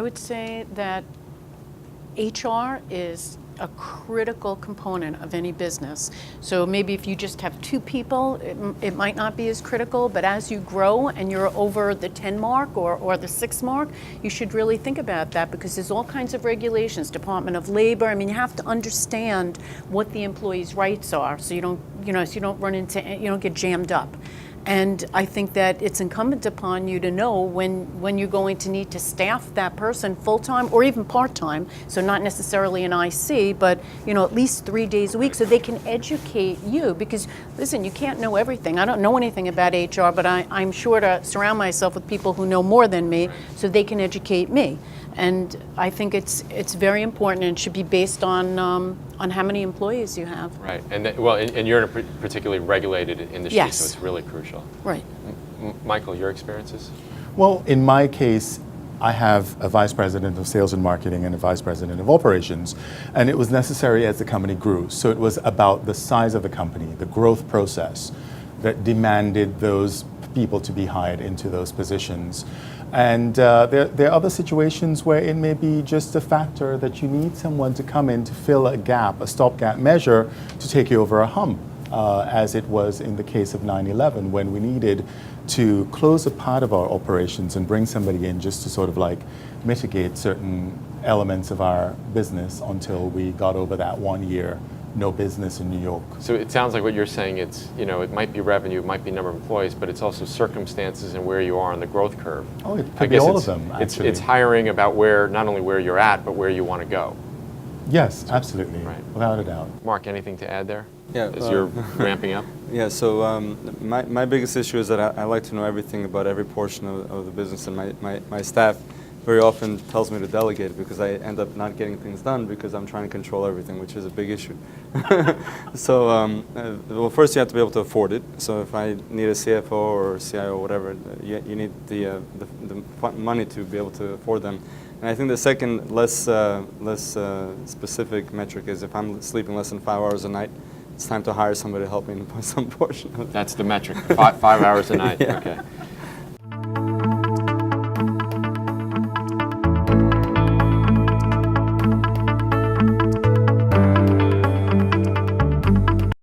I would say that HR is a critical component of any business. So maybe if you just have 2 people, it might not be as critical, but as you grow and you're over the 10 mark or the 6 mark, you should really think about that, because there's all kinds of regulations, Department of Labor. I mean, you have to understand what the employee's rights are, so you don't run into, you don't get jammed up. And I think that it's incumbent upon you to know when you're going to need to staff that person full-time or even part-time, so not necessarily an IC, but at least 3 days a week, so they can educate you. Because listen, you can't know everything. I don't know anything about HR, but I'm sure to surround myself with people who know more than me, so they can educate me. And I think it's very important, and it should be based on how many employees you have. Right, and you're in a particularly regulated industry, Yes. so it's really crucial. Right. Michael, your experiences? Well, in my case, I have a vice president of sales and marketing and a vice president of operations, and it was necessary as the company grew. So it was about the size of the company, the growth process that demanded those people to be hired into those positions. And there are other situations where it may be just a factor that you need someone to come in to fill a gap, a stopgap measure to take you over a hump, as it was in the case of 9/11, when we needed to close a part of our operations and bring somebody in just to sort of like mitigate certain elements of our business until we got over that 1 year no business in New York. So it sounds like what you're saying, it might be revenue, it might be number of employees, but it's also circumstances and where you are on the growth curve. Oh, it could be all of them, actually. It's hiring about not only where you're at, but where you want to go. Yes, absolutely, Right. without a doubt. Mark, anything to add there? Yeah, As you're ramping up? Yeah, so my biggest issue is that I like to know everything about every portion of the business, and my staff very often tells me to delegate because I end up not getting things done because I'm trying to control everything, which is a big issue. So, well, first you have to be able to afford it. So if I need a CFO or CIO or whatever, you need the money to be able to afford them. And I think the second, less specific metric is if I'm sleeping less than 5 hours a night, it's time to hire somebody to help me in some portion of it. That's the metric, 5 hours a night. Yeah. Okay.